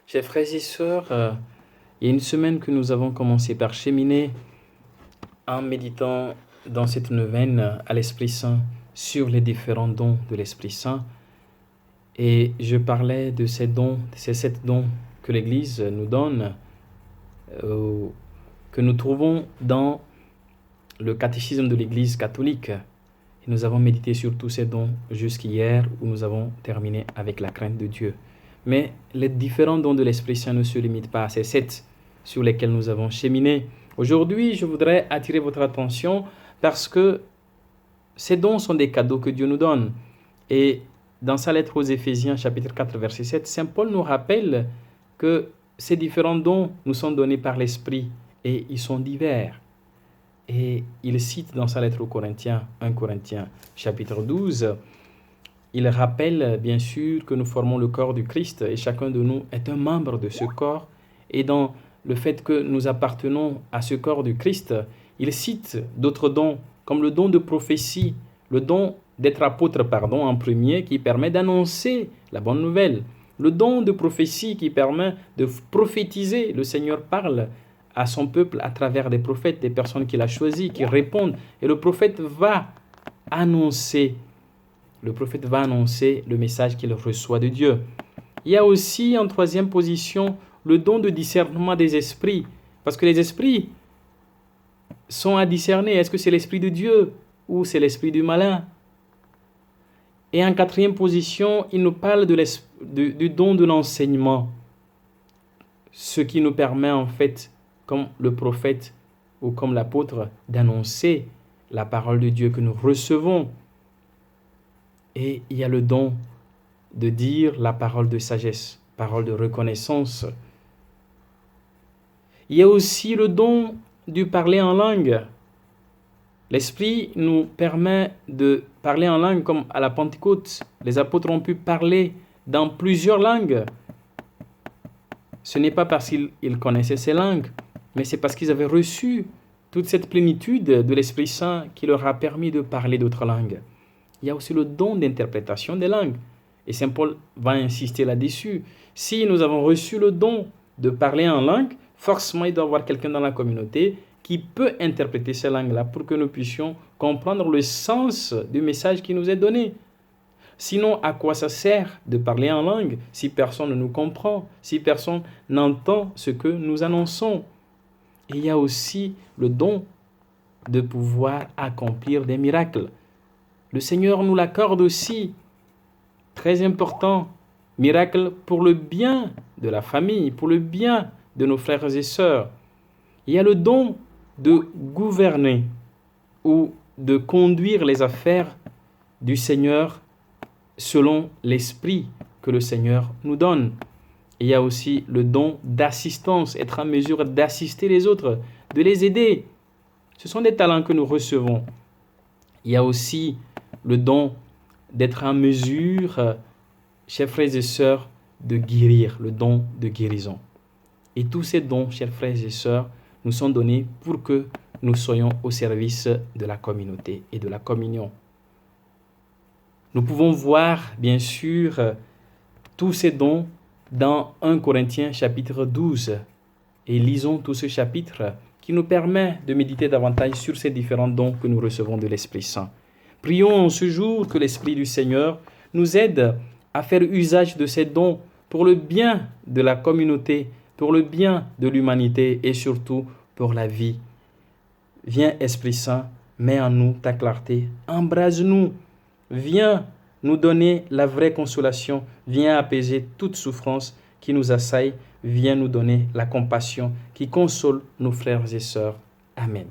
Chers frères et sœurs, il y a une semaine que nous avons commencé par cheminer en méditant dans cette neuvaine à l'Esprit Saint sur les différents dons de l'Esprit Saint. Et je parlais de ces dons, ces 7 dons que l'Église nous donne, que nous trouvons dans le catéchisme de l'Église catholique. Et nous avons médité sur tous ces dons jusqu'hier où nous avons terminé avec la crainte de Dieu. Mais les différents dons de l'Esprit Saint ne se limitent pas à ces 7 sur lesquels nous avons cheminé. Aujourd'hui, je voudrais attirer votre attention parce que ces dons sont des cadeaux que Dieu nous donne. Et dans sa lettre aux Éphésiens, chapitre 4, verset 7, Saint Paul nous rappelle que ces différents dons nous sont donnés par l'Esprit et ils sont divers. Et il cite dans sa lettre aux Corinthiens, 1 Corinthiens, chapitre 12, il rappelle bien sûr que nous formons le corps du Christ et chacun de nous est un membre de ce corps. Et dans le fait que nous appartenons à ce corps du Christ, il cite d'autres dons comme le don de prophétie, le don d'être apôtre, en premier, qui permet d'annoncer la bonne nouvelle. Le don de prophétie qui permet de prophétiser. Le Seigneur parle à son peuple à travers des prophètes, des personnes qu'il a choisies, qui répondent. Et le prophète va annoncer le message qu'il reçoit de Dieu. Il y a aussi en troisième position le don de discernement des esprits. Parce que les esprits sont à discerner. Est-ce que c'est l'esprit de Dieu ou c'est l'esprit du malin? Et en quatrième position, il nous parle du don de l'enseignement. Ce qui nous permet en fait, comme le prophète ou comme l'apôtre, d'annoncer la parole de Dieu que nous recevons. Et il y a le don de dire la parole de sagesse, parole de reconnaissance. Il y a aussi le don du parler en langue. L'Esprit nous permet de parler en langue comme à la Pentecôte. Les apôtres ont pu parler dans plusieurs langues. Ce n'est pas parce qu'ils connaissaient ces langues, mais c'est parce qu'ils avaient reçu toute cette plénitude de l'Esprit Saint qui leur a permis de parler d'autres langues. Il y a aussi le don d'interprétation des langues. Et Saint Paul va insister là-dessus. Si nous avons reçu le don de parler en langue, forcément il doit y avoir quelqu'un dans la communauté qui peut interpréter ces langues-là pour que nous puissions comprendre le sens du message qui nous est donné. Sinon, à quoi ça sert de parler en langue si personne ne nous comprend, si personne n'entend ce que nous annonçons? Et il y a aussi le don de pouvoir accomplir des miracles. Le Seigneur nous l'accorde aussi, très important, miracle pour le bien de la famille, pour le bien de nos frères et sœurs. Il y a le don de gouverner ou de conduire les affaires du Seigneur selon l'esprit que le Seigneur nous donne. Il y a aussi le don d'assistance, être en mesure d'assister les autres, de les aider. Ce sont des talents que nous recevons. Il y a aussi le don d'être en mesure, chers frères et sœurs, de guérir, le don de guérison. Et tous ces dons, chers frères et sœurs, nous sont donnés pour que nous soyons au service de la communauté et de la communion. Nous pouvons voir, bien sûr, tous ces dons dans 1 Corinthiens chapitre 12. Et lisons tout ce chapitre qui nous permet de méditer davantage sur ces différents dons que nous recevons de l'Esprit Saint. Prions en ce jour que l'Esprit du Seigneur nous aide à faire usage de ces dons pour le bien de la communauté, pour le bien de l'humanité et surtout pour la vie. Viens, Esprit Saint, mets en nous ta clarté, embrase-nous, viens nous donner la vraie consolation, viens apaiser toute souffrance qui nous assaille, viens nous donner la compassion qui console nos frères et sœurs. Amen.